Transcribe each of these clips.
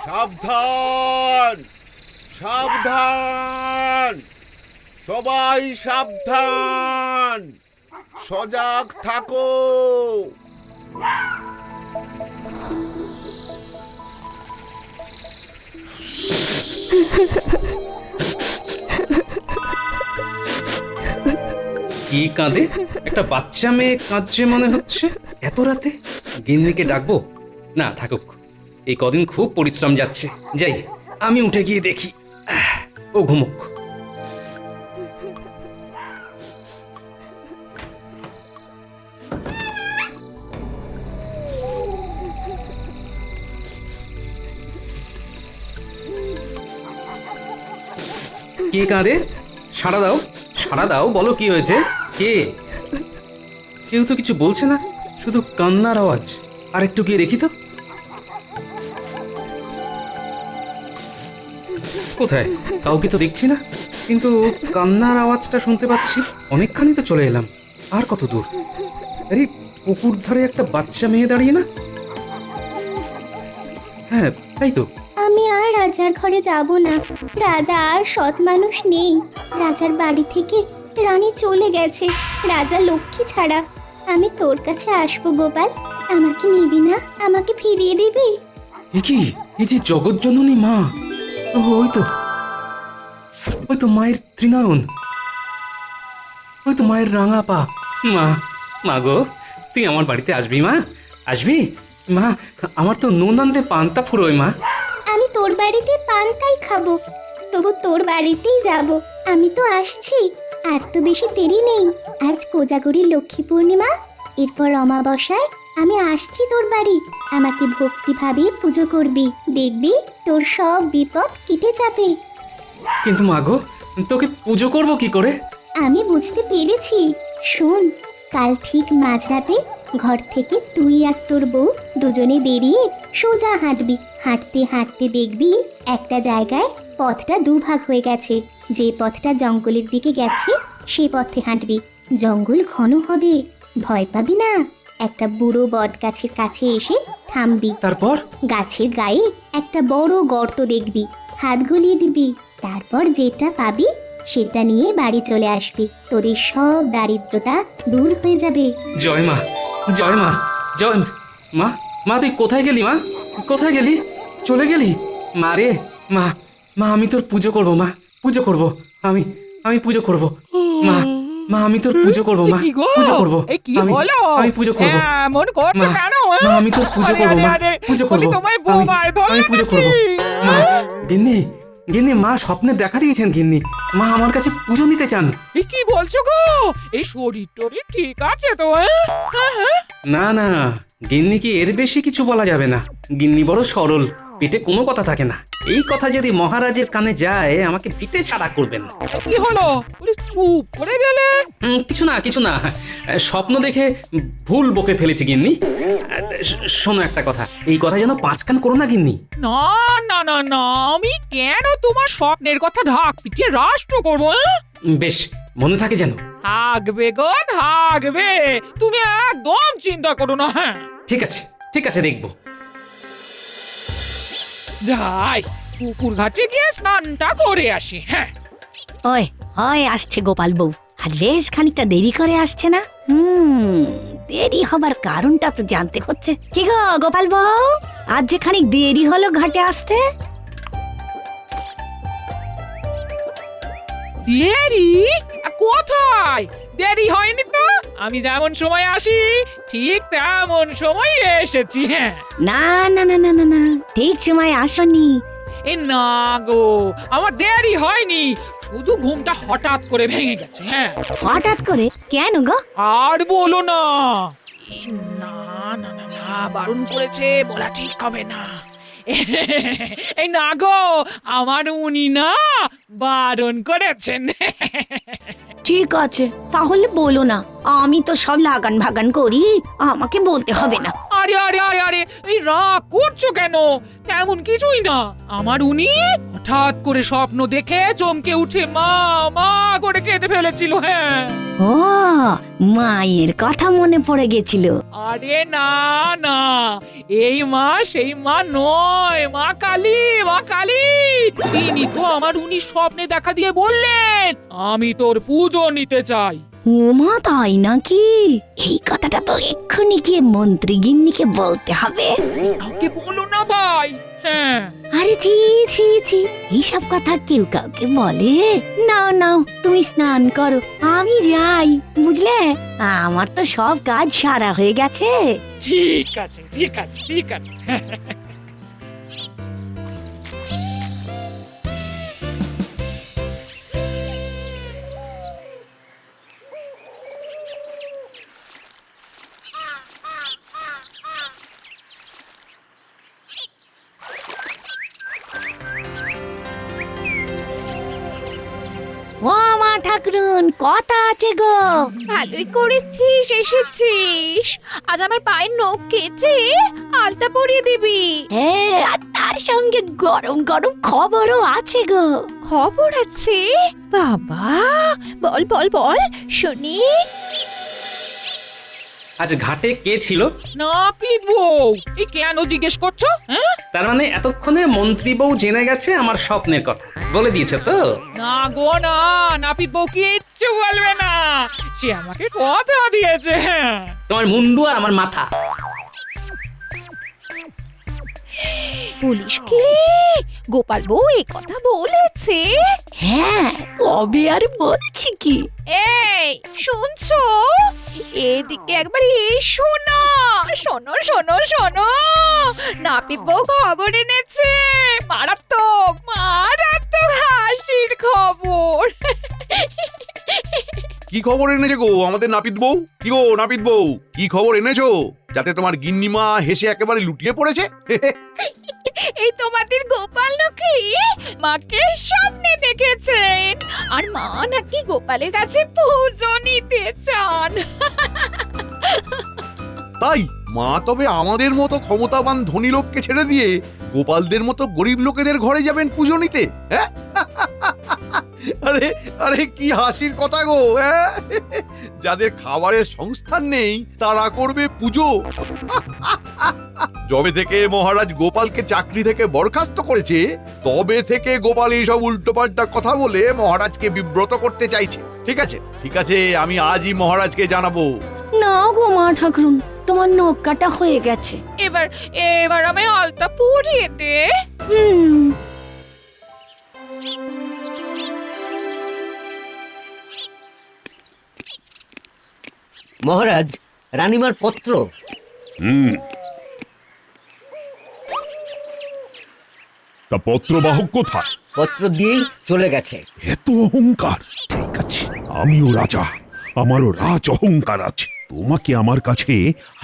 সাবধান, সাবধান, সবাই সাবধান, সজাগ থাকো। কি কাঁদে? একটা বাচ্চা মেয়ে কাঁদছে মনে হচ্ছে এত রাতে। গিন্নিকে ডাকবো? না, থাকুক। এই কদিন খুব পরিশ্রম যাচ্ছে। যাই, আমি উঠে গিয়ে দেখি। ও ঘুমুক। কে কাঁদে? সাড়া দাও, সাড়া দাও, বলো কি হয়েছে? কে? কেউ তো কিছু বলছে না, শুধু কান্নার আওয়াজ। আর একটু গিয়ে দেখি তো। কোথায়? কাউকে তো দেখছি না, কিন্তু কান্নার আওয়াজটা শুনতে পাচ্ছি। অনেকখানি তো চলে এলাম। আর কত দূর? আরে, পুকুর ধারে একটা বাচ্চা মেয়ে দাঁড়িয়ে না? হ্যাঁ, তাই তো। আমি আর রাজার ঘরে যাব না। রাজা আর সৎ মানুষ নেই। রাজার বাড়ি থেকে রানী চলে গেছে, রাজা লক্ষ্মী ছাড়া। আমি তোর কাছে আসবো গোপাল, আমাকে নিবি না? আমাকে ফিরিয়ে দিবি? এ কি? এই যে জগৎজননী মা। ওই তো, ওই তো মায়ের ত্রিনয়ন, ওই তো মায়ের রাঙা পা। মা, মা গো, তুই আমার বাড়িতে আসবি মা? আসবি মা? আমার তো নুন আনতে পান্তা ফুরোয় মা। আমি তোর বাড়িতে পান্তাই খাবো, তবু তোর বাড়িতেই যাব। আমি তো আসছি, আর তো বেশি দেরি নেই। আজ কোজাগরী লক্ষ্মী পূর্ণিমা, এরপর অমাবস্যায় আমি আসছি তোর বাড়ি। আমাকে ভক্তিভাবে পুজো করবি, দেখবি তোর সব বিপদ কেটে যাবে। কিন্তু মা গো, তোকে পুজো করব কি করে? আমি বুঝতে পেরেছি। শোন, কাল ঠিক মাঝরাতে ঘর থেকে তুই আর তোর বউ দুজনে বেরিয়ে সোজা হাঁটবি। হাঁটতে হাঁটতে দেখবি একটা জায়গায় পথটা দুভাগ হয়ে গেছে। যে পথটা জঙ্গলের দিকে গেছে সে পথে হাঁটবি। জঙ্গল ঘন হবে, ভয় পাবি না। একটা বুড়ো বট গাছের কাছে এসে থামবি। তারপর? গাছের গায়ে একটা বড় গর্ত দেখবি, হাত গলিয়ে দিবি। তারপর যেটা পাবি সেটা নিয়ে বাড়ি চলে আসবি। তোদের সব দারিদ্রতা দূর হয়ে যাবে। জয় মা, জয় মা, জয় মা। মা, তুই কোথায় গেলি মা? কোথায় গেলি? চলে গেলি? মা রে, মা, মা, আমি তোর পুজো করব মা, পুজো করব। আমি আমি পুজো করব মা। মা, আমি তোর পুজো করব মা, পুজো করব। আমি পুজো করব মন করছে মা। কেন? মা, আমি তোর পুজো করব মা, পুজো করব। আমি পুজো করব মা। গিন্নি, গিন্নি, মা স্বপ্নে দেখা দিয়েছেন গিন্নি। মা আমার কাছে পুজো নিতে চান। এই কি বলছো গো? এই শরীর টরীর ঠিক আছে তো? না না, গিন্নিকে এর বেশি কিছু বলা যাবে না। গিন্নি বড় সরল, পেটে কোনো কথা থাকে না। এই কথা যদি মহারাজের কানে যায় আমাকে পিঠে ছাড়া করবেন। কি হলো? চুপ করে গেলে? কিছু না, কিছু না। স্বপ্ন দেখে ভুল বকে ফেলেছি গিন্নি। শোনো একটা কথা, এই কথা যেন পাঁচ কান করো না গিন্নি। না না না না, আমি কেন তোমার স্বপ্নের কথা ঢাক পিটিয়ে রাষ্ট্র করবো? বেশ, মনে থাকে যেন। থাকবে গো, থাকবে। তুমি একদম চিন্তা করো না। হ্যাঁ, ঠিক আছে, ঠিক আছে, দেখবো। যাই পুকুর ঘাটে গিয়ে স্নানটা করে আসি। হ্যাঁ, ওই হয় আসছে গোপাল বউ। আর বেশ খানিকটা দেরি করে আসছে না? দেরি হবার কারণটা তো জানতে হচ্ছে। কি গো গোপাল বউ, আজ যে খানিক দেরি হলো ঘাটে আসতে? দেরি? কোথায়? দেরি হয়নি তো। আমি যেমন সময় আসি ঠিক তেমন সময় এসেছি। হ্যাঁ, না না না না না না, ঠিক সময় আসনি। এ না গো, আমার দেরি হয়নি, শুধু ঘুমটা হঠাৎ করে ভেঙে গেছে। হ্যাঁ, হঠাৎ করে? কেন গো? আর বলো না। এ না না না না, বারণ করেছে, বলা ঠিক হবে না। এই না গো, আমার উনি না বারণ করেছেন। ঠিক আছে, তাহলে বলো না। আমি তো সব লাগান ভাগান করি, আমাকে বলতে হবে না। আরে আরে আরে আরে, এই রাগ করছো কেন? তেমন কিছুই না। আমার উনি হঠাৎ করে স্বপ্ন দেখে চমকে উঠে মা মা করে কেঁদে ফেলেছিল। হ্যাঁ, ও, মায়ের কথা মনে পড়ে গেছিল। আরে না না, এই মা সেই মা নয়, মা কালী, মা কালী। তিনি তো আমার উনি স্বপ্নে দেখা দিয়ে বললেন আমি তোর পুজো নিতে চাই। ও মা, তাই নাকি? এই কথাটা তো এক্ষুনি গিয়ে মন্ত্রী গিন্নিকে বলতে হবে। কাউকে বলো না ভাই। হ্যাঁ, আরে ছি ছি ছি, এইসব কথা কেউ কাউকে বলে? নাও নাও, তুমি স্নান করো, আমি যাই, বুঝলে? আমার তো সব কাজ সারা হয়ে গেছে। ঠিক আছে, ঠিক আছে, ঠিক আছে। ও মা ঠাকুরুন, কথা আছে গো। ভালোই করেছিস এসেছিস। আজ আমার পায়ের নখ কেটে আলতা পরিয়ে দিবি। হ্যাঁ, আর তার সঙ্গে গরম গরম খবরও আছে গো। খবর আছে? বাবা, বল বল বল শুনি। আজ ঘাটে কে ছিল? নাপিত বউ। এই কেন জিজ্ঞেস করছো? হ্যাঁ, তার মানে এতক্ষণে মন্ত্রী বউ জেনে গেছে আমার স্বপ্নের কথা, বলে দিয়েছে তো? না গো না, নাপিত বউ কিচ্ছু বলবে না, সে আমাকে কথা দিয়েছে। তোমার মুন্ডু আর আমার মাথা। পুলিশ কি রে? গোপাল বউ এই কথা বলেছে? হ্যাঁ, তবে আর বলছি কি? এই শুনছো? এদিকে একবার এসো না। শোনো শোনো শোনো, নাপিত বউ খবর এনেছে। মারাত্মক মারাত্মক হাসির খবর। কি খবর এনেছে গো আমাদের নাপিত বউ? কি গো নাপিত বউ, কি খবর এনেছো যাতে তোমার গিন্নিমা হেসে একেবারে লুটিয়ে পড়েছে? এই তোমাদের গোপাল নাকি মাকে স্বপ্নে দেখেছেন, আর মা নাকি গোপালের কাছে পুজো নিতে চান। তাই মা তবে আমাদের মতো ক্ষমতাবান ধনী লোককে ছেড়ে দিয়ে গোপালদের মতো গরিব লোকেদের ঘরে যাবেন পুজো নিতে? হ্যাঁ? আরে আরে কি হাসির কথা গো, হ্যাঁ? যাদের খাবারের সংস্থান নেই তারা করবে পুজো। যবে থেকে মহারাজ গোপালকে চাকরি থেকে বরখাস্ত করেছে তবে থেকে গোপাল এইসব উল্টোপাল্টা কথা বলে মহারাজকে বিব্রত করতে চাইছে। ঠিক আছে ঠিক আছে, আমি আজই মহারাজকে জানাবো। না গো মা ঠাকুরুন, তোমার নখ কাটা হয়ে গেছে। এবার এবার আমি আলতা পরিয়ে দে। হুম। মহারাজ, রানীমার পত্র। তা পত্রবাহক কোথায়? পত্র দিয়েই চলে গেছে। এত অহংকার! ঠিক আছে, আমিও রাজা, আমারও রাজ অহংকার আছে। তোমাকে আমার কাছে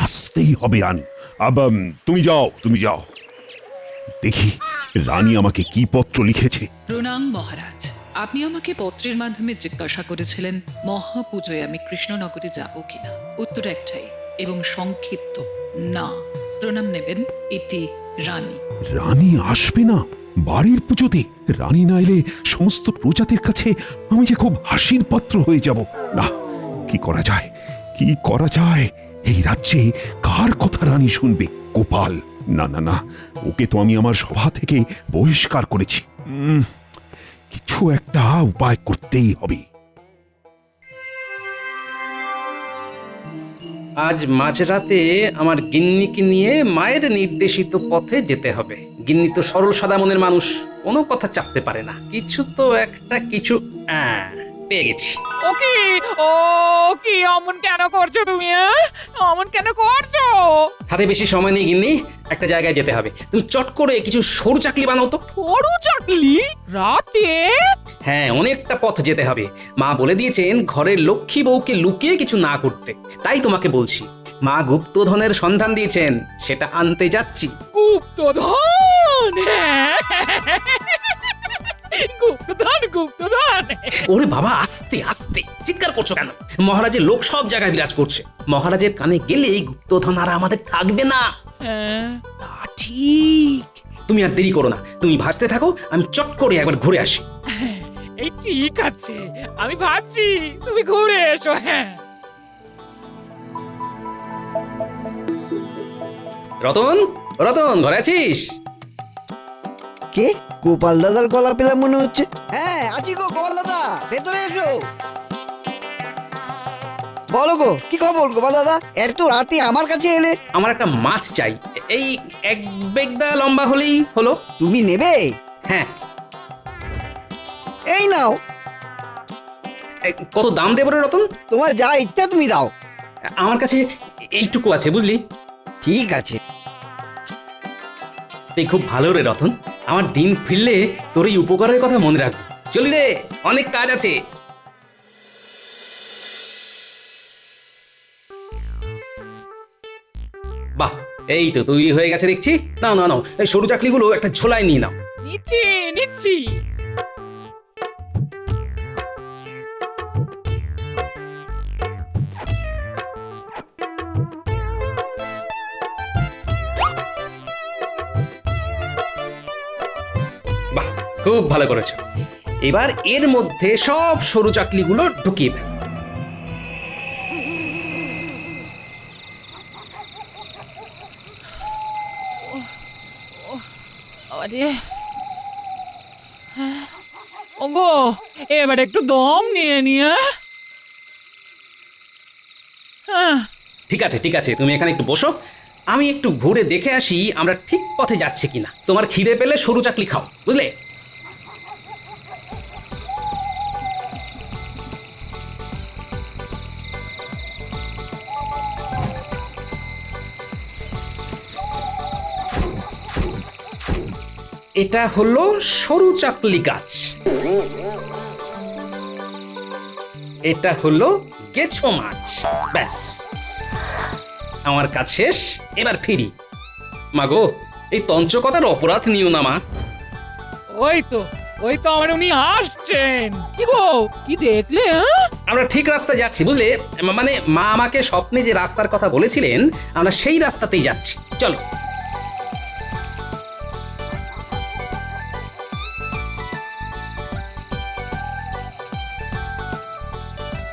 আসতেই হবে রানী। তুমি যাও, তুমি যাও। দেখি রানী আমাকে কি পত্র লিখেছে। প্রণাম মহারাজ, আপনি আমাকে পত্রের মাধ্যমে জিজ্ঞাসা করেছিলেন মহাপূজোয় আমি কৃষ্ণনগরে যাব কিনা। উত্তর একটাই এবং সংক্ষিপ্ত, না। প্রণাম নেবেন, ইতি রানী। রানী আসবে না বাড়ির পুজোতে? রানী না এলে সমস্ত প্রজাদের কাছে আমি যে খুব হাসির পাত্র হয়ে যাব। না, কি করা যায়, কি করা যায়? এই রাজ্যে কার কথা রানী শুনবে? গোপাল? না না না, ওকে তো আমি আমার সভা থেকে বহিষ্কার করেছি। কিছু একটা উপায় করতেই হবে। আজ মাঝরাতে আমার গিন্নিকে নিয়ে মায়ের নির্দেশিত পথে যেতে হবে। গিন্নি তো সরল সাদা মনের মানুষ, কোনো কথা চাপতে পারে না। কিছু তো একটা কিছু পেয়ে গেছি। ওকে, ও কি অমন কেন করছো তুমি? অমন কেন করছো? হাতে বেশি সময় নেই গিন্নি, একটা জায়গায় যেতে হবে। তুমি চট করে কিছু সরু চাকলি বানাও তো। সরু চাকলি? রাতে? হ্যাঁ, অনেকটা পথ যেতে হবে। মা বলে দিয়েছেন ঘরের লক্ষ্মী বউকে লুকিয়ে কিছু না করতে। তাই তোমাকে বলছি, মা গুপ্তধনের সন্ধান দিয়েছেন, সেটা আনতে যাচ্ছি। গুপ্তধন? গুপ্তধন গুপ্তধন? ওরে বাবা, আস্তে আস্তে চিৎকার করছো কেন? মহারাজের লোক সব জায়গায় বিরাজ করছে, মহারাজের কানে গেলে গুপ্তধন আর আমাদের থাকবে না। হ্যাঁ, তা ঠিক। তুমি আর দেরি করো না, তুমি ভাসতে থাকো, আমি চট করে একবার ঘুরে আসি। এই ঠিক আছে, আমি ভাবছি তুমি ঘুরে এসো। হ্যাঁ, রতন রতন ঘরে আছিস? কে? গোপাল দাদার গলা পেলাম মনে হচ্ছে। হ্যাঁ আছি গো গোপাল দাদা, ভেতরে এসো। বলো গো, কি খবর গোপাল দাদা? এত রাতে আমার কাছে এলে? আমার একটা মাছ চাই, এই এক বেগদা লম্বা হলেই হলো। তুমি নেবে? হ্যাঁ। এই নাও। কত দাম দেবো রে রতন? তোমার যা ইচ্ছা তুমি দাও। আমার কাছে এইটুকু আছে বুঝলি। ঠিক আছে। তুই খুব ভালো রে রতন, আমার দিন ফিরলে তোর এই উপকারের কথা মনে রাখবো। চলি রে, অনেক কাজ আছে। বাহ, এই তো তৈরি হয়ে গেছে দেখছি। নাও নাও নাও, এই সরু চাকলিগুলো একটা ঝোলায় নিয়ে নাও। নিচ্ছি নিচ্ছি। বাহ, খুব ভালো করেছো। এবার এর মধ্যে সব সরু চাকলিগুলো ঢুকিয়ে ফেলো। আরে হ্যাঁ। ওগো, এবার একটু দম নিয়ে নিয়ে। হ্যাঁ। ঠিক আছে ঠিক আছে, তুমি এখানে একটু বসো, আমি একটু ঘুরে দেখে আসি আমরা ঠিক পথে যাচ্ছি কিনা। তোমার খিদে পেলে সরু চাকলি খাও, বুঝলে? এটা হলো সরু চাকলি গাছ, এটা হলো গেছো মাছ। ব্যাস, আমার কাজ শেষ, এবার ফিরি। মাগো, এই তঞ্চকতার অপরাধ নিও না মা। ওই তো আমার উনি আসছেন। কি গো, কি দেখলে? হ্যাঁ? আমরা ঠিক রাস্তায় যাচ্ছি বুঝলে, মানে মা আমাকে স্বপ্নে যে রাস্তার কথা বলেছিলেন আমরা সেই রাস্তাতেই যাচ্ছি, চলো।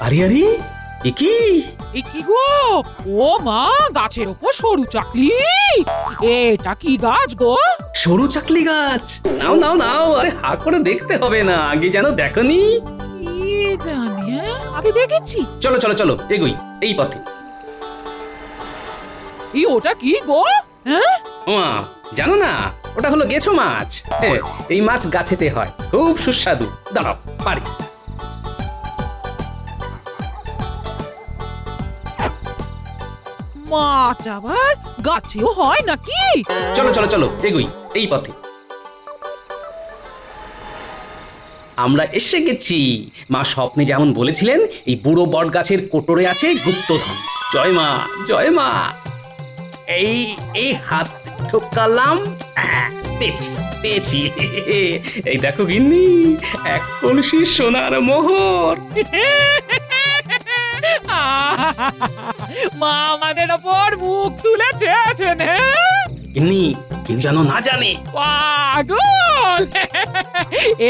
আরে আরে, এ কি? এ কি গো? ও মা, গাছের ওপর সরু চাকলি। এটা কি গাছ গো? সরু চাকলি গাছ। নাও নাও নাও, আরে হা করে দেখতে হবে না, আগে যেন দেখনি। কি জানি, আগে দেখেছি। চলো চলো চলো, এগোই এই পথে। ওটা কি গো? হ্যাঁ, ওমা, জানো না, ওটা হলো গেছো মাছ। হ্যাঁ, এই মাছ গাছেতে হয়, খুব সুস্বাদু। দাঁড়াও, পারি। মাছ আবার গাছেও হয় নাকি? চলো চলো চলো, এগোই এই পথে। আমরা এসে গেছি। মা স্বপ্নে যেমন বলেছিলেন, এই বুড়ো বট গাছের কোটরে আছে গুপ্তধন। জয় মা, জয় মা। এই এই হাত ঠোকালাম, পেয়েছি পেয়েছি। এই দেখো গিন্নি, এক কলসি সোনার মোহর। মা আমাদের ওপর মুখ তুলে চেয়েছেন। গিন্নি, কেউ যেন না জানে। পাগল,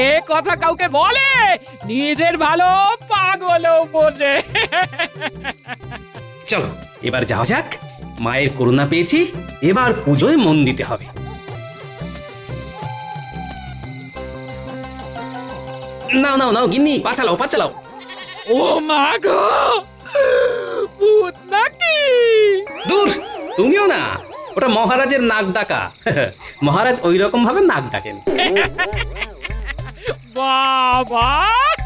এ কথা কাউকে বলে নিজের ভালো পাগলও বোঝে। চলো এবার যাওয়া যাক, মায়ের করুণা পেয়েছি, এবার পুজোয় মন দিতে হবে। নাও নাও নাও গিন্নি, পা চালাও পা চালাও। ও মা গো, ভূত নাকি? দূর, তুমিও না, ওটা মহারাজের নাক ডাকা। মহারাজ ওই রকম ভাবে নাক ডাকেন। বাবা,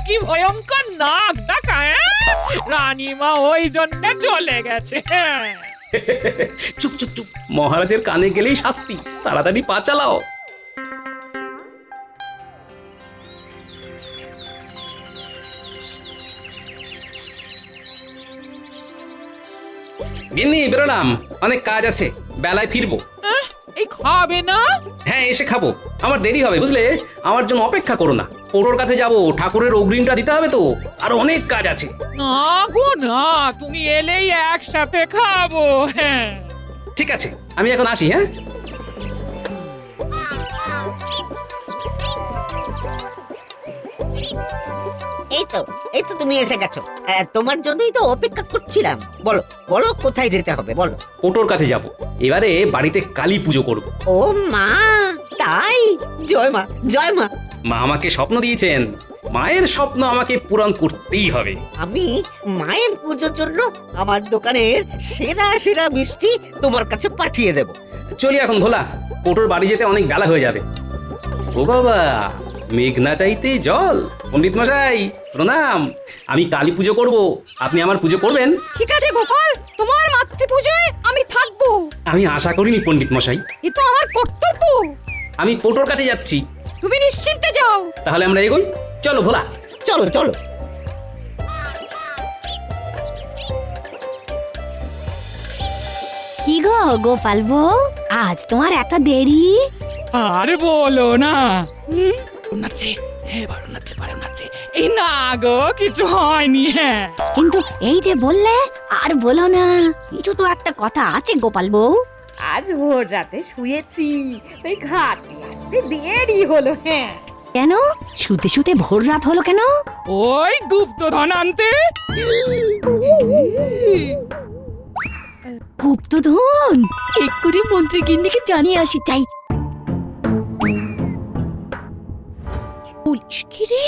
কি ভয়ঙ্কর নাক ডাকা! রানীমা ওই জন্য চলে গেছে। চুপ চুপ চুপ, মহারাজের কানে গেলেই শাস্তি, তাড়াতাড়ি পা চালাও। গিন্নি, বেরোলাম, অনেক কাজ আছে, বেলায় ফিরবো। এই খাবে না? হ্যাঁ, এসে খাবো, আমার দেরি হবে বুঝলে, আমার জন্য অপেক্ষা করো না। পোড়োর কাছে যাব, ঠাকুরের অগ্রিমটা দিতে হবে তো, আর অনেক কাজ আছে। না গো না, তুমি এলেই একসাথে খাবো। হ্যাঁ, ঠিক আছে, আমি এখন আসি। হ্যাঁ, এই তো তুমি এসে গেছো। তোমার জন্যই তো অপেক্ষা করছিলাম। বলো বলো কোথায় যেতে হবে বলো। ওটোর কাছে যাব, এবারে বাড়িতে কালী পুজো করব। ও মা, তাই? জয় মা, জয় মা। মা আমাকে স্বপ্ন দিয়েছেন, মায়ের স্বপ্ন আমাকে পূরণ করতেই হবে। আমি মায়ের পুজোর জন্য আমার দোকানের সেরা সেরা মিষ্টি তোমার কাছে পাঠিয়ে দেব। চলি এখন ভোলা, ওটোর বাড়ি যেতে অনেক বেলা হয়ে যাবে। ও বাবা, মেঘ না চাইতেই জল। পণ্ডিত মশাই প্রণাম, আমি কালী পুজো করব, আপনি আমার পুজো করবেন? ঠিক আছে গোপাল, তোমার মাতৃ পূজায় আমি থাকবো। আমি আশা করিনি পণ্ডিত মশাই, এ তো আমার কর্তব্য। আমি পোটোর কাছে যাচ্ছি। তুমি নিশ্চিন্তে যাও। তাহলে আমরা এগোই, চলো ভোলা। চলো চলো। কি গো গোপাল বউ, আজ তোমার এত দেরি? আর বলো না। বারণ আছে, হ্যাঁ বারণ আছে। এই না গো, কিছু হয়নি। হ্যাঁ, কিন্তু এই যে বললে আর বলো না, কিছু তো একটা কথা আছে গোপাল বউ। আজ ভোর রাতে শুয়েছি, তাই ঘাটে আসতে দেরি হলো। হ্যাঁ, কেন শুতে শুতে ভোর রাত হলো কেন? ওই গুপ্তধন আনতে। গুপ্তধন এক্ষুনি মন্ত্রী গিন্নিকে জানিয়ে আসি চাই। পুলিশ কি রে?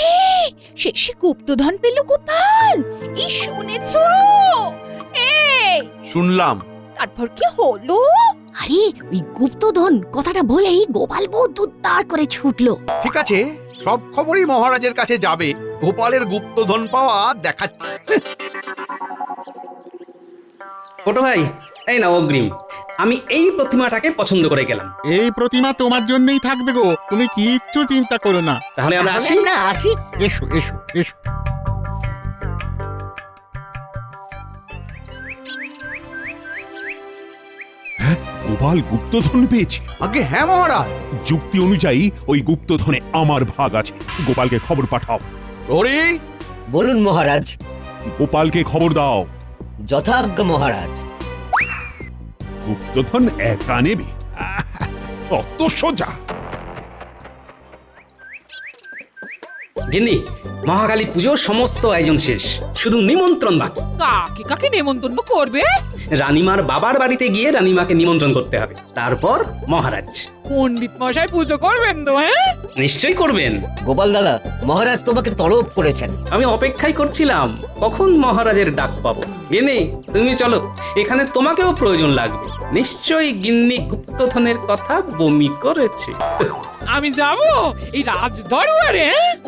শেষে গুপ্তধন পেল গোপাল, এই শুনেছো? এই শুনলাম। তারপর কি হলো? আরে ওই গুপ্তধন কথাটা বলেই গোপাল বউ দুত্তার করে ছুটলো। ঠিক আছে, সব খবরই মহারাজের কাছে যাবে। গোপালের গুপ্তধন পাওয়া দেখাচ্ছে। ছোট ভাই, এই না অগ্রিম, আমি এই প্রতিমাটাকে পছন্দ করে গেলাম। এই প্রতিমা তোমার জন্যই থাকবে গো, তুমি কিচ্ছু চিন্তা করো না। তাহলে আমরা আসি। আমরা আসি। এসো এসো এসো। গোপাল গুপ্তধন পেয়েছে। আগে হ্যাঁ মহারাজ। যুক্তি অনুযায়ী ওই গুপ্তধনে আমার ভাগ আছে। গোপালকে খবর পাঠাও। প্রহরী, বলুন মহারাজ। গোপালকে খবর দাও। যথাজ্ঞা মহারাজ। গুপ্তধন একা নেবে? অত সোজা? গিন্নি, মহাকালী পুজোর সমস্ত আয়োজন শেষ, শুধু নিমন্ত্রণ বাকি। কাকে কাকে নেমন্তন্ন করবে? রানীমার বাবার বাড়িতে গিয়ে রানীমাকে নিমন্ত্রণ করতে হবে, তারপর মহারাজ। পণ্ডিত মশাই পুজো করবেন তো? হ্যাঁ, নিশ্চয়ই করবেন। গোপাল দাদা, মহারাজ তোমাকে তলব করেছেন। আমি অপেক্ষাই করছিলাম কখন মহারাজের ডাক পাবো। গিন্নি তুমি চলো, এখানে তোমাকেও প্রয়োজন লাগবে। নিশ্চয়ই গিন্নি গুপ্তধনের কথা বমি করেছে। আমি যাব এই রাজ দরবারে।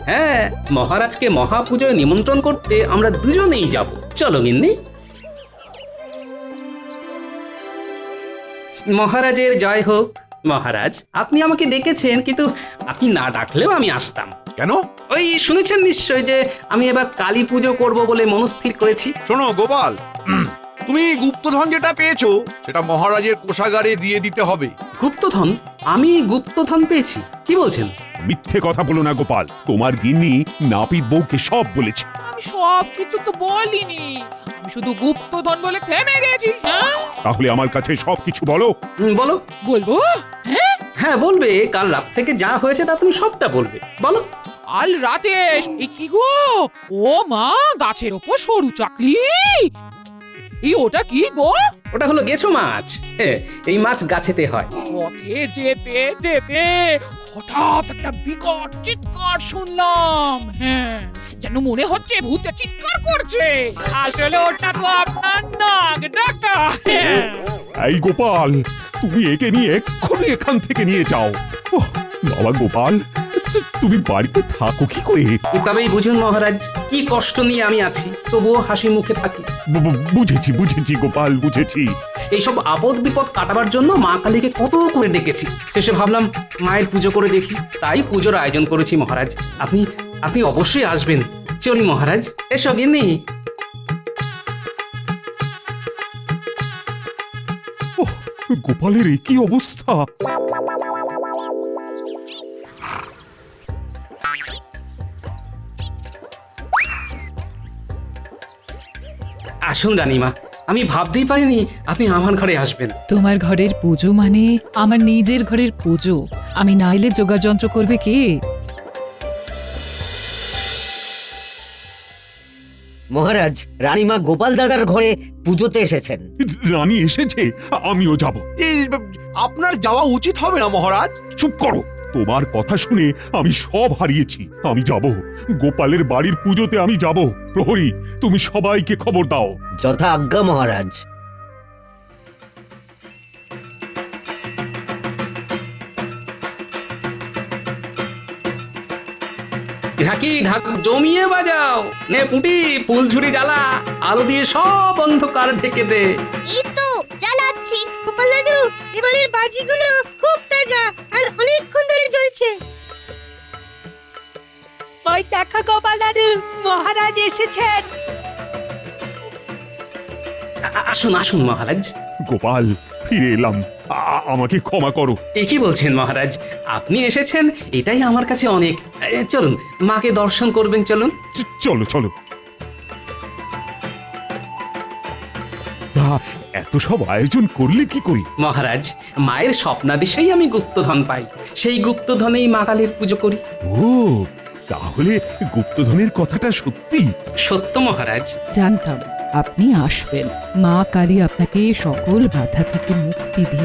হ্যাঁ, মহারাজকে মহাপুজোয় নিমন্ত্রণ করতে আমরা দুজনেই যাব। চলো গিন্নি। মহারাজের জয় হোক। মহারাজ, আপনি আমাকে ডেকেছেন, কিন্তু আপনি না ডাকলেও আমি আসতাম। কেন? ওই শুনেছেন নিশ্চয় যে আমি এবার কালী পুজো করব বলে মনস্থির করেছি। শোনো গোপাল, তুমি গুপ্তধন যেটা পেয়েছো সেটা মহারাজের কোষাগারে দিয়ে দিতে হবে। গুপ্তধন? আমি গুপ্তধন পেয়েছি? কি বলছেন? মিথ্যে কথা বলো না গোপাল, তোমার গিন্নি নাপিত বউকে সব বলেছে। আমি সব কিছু তো বলিনি, আমি শুধু গুপ্তধন বলে থেমে গেছি। হ্যাঁ, তাহলে আমার কাছে সবকিছু বলো। বলো। বলবো? হ্যাঁ হ্যাঁ বলবে, কাল রাত থেকে যা হয়েছে তা তুমি সবটা বলবে, বলো। কাল রাতে এই কি গো, ও মা, গাছের ওপর সরু চাকলি, এই ওটা কি গো? ওটা হলো গেছো মাছ। এই মাছ গাছেতে হয়। পথে যেতে যেতে হঠাৎ একটা বিকট চিৎকার শুনলাম। হ্যাঁ, যেন মনে হচ্ছে ভূতে চিৎকার করছে। আসলে ওটা তো আপনার নাক ডাকা। হ্যাঁ। এই গোপাল, তুমি একে নিয়ে এক্ষুনি এখান থেকে নিয়ে যাও। ওহ, বাবা গোপাল, তুমি বাড়িতে থাকো কি করে? তবেই বুঝুন মহারাজ, কি কষ্ট নিয়ে আমি আছি, তবুও হাসি মুখে থাকি। বুঝেছি বুঝেছি গোপাল, বুঝেছি। এইসব আপদ বিপদ কাটাবার জন্য মা কালীকে কত করে ডেকেছি, শেষে ভাবলাম মায়ের পুজো করে দেখি, তাই পুজোর আয়োজন করেছি মহারাজ। আপনি আপনি অবশ্যই আসবেন। চলি মহারাজ, এসো গিন্নি। ওহ, গোপালের এই কি অবস্থা! আসুন রানীমা, আমি ভাবতেই পারিনি আপনি আমার ঘরে আসবেন। তোমার ঘরের পুজো মানে আমার নিজের ঘরের পুজো, আমি নাইলে যোগাযন্ত্র করবে কে? মহারাজ রানীমা গোপাল দাদার ঘরে পুজোতে এসেছেন। রানী এসেছে, আমিও যাব। এই, আপনার যাওয়া উচিত হবে না মহারাজ। চুপ করো, তোমার কথা শুনে আমি সব হারিয়েছি। আমি যাব, গোপালের বাড়ির পুজোতে আমি যাব। প্রহরী, তুমি সবাইকে খবর দাও। যথা আজ্ঞা মহারাজ। ঢাকি ঢাক জমিয়ে বাজাও, নে পুটি ফুলঝুরি জ্বালা, আলো দিয়ে সব অন্ধকার ঢেকে দে। এই তো জ্বালাচ্ছি। গোপাল দাদু, এবারের বাজিগুলো খুব তাজা আর অনেকক্ষণ ধরে জ্বলছে। ওই দেখো গোপাল দাদু, মহারাজ এসেছেন। আসুন আসুন মহারাজ। গোপাল, ফিরে এলাম, আমাকে ক্ষমা করো। এ কি বলছেন মহারাজ, আপনি এসেছেন এটাই আমার কাছে অনেক। চলুন মাকে দর্শন করবেন, চলুন। চলো চলো। তা এত সব আয়োজন করলে কি করি? মহারাজ, মায়ের স্বপ্নাদেশেই আমি গুপ্তধন পাই, সেই গুপ্তধনেই মা কালীর পুজো করি। ও, তাহলে গুপ্তধনের কথাটা সত্যি? সত্য মহারাজ। জানতাম আপনি আসবেন। মা কালী আপনাকে সকল বাধা থেকে মুক্তি দিয়ে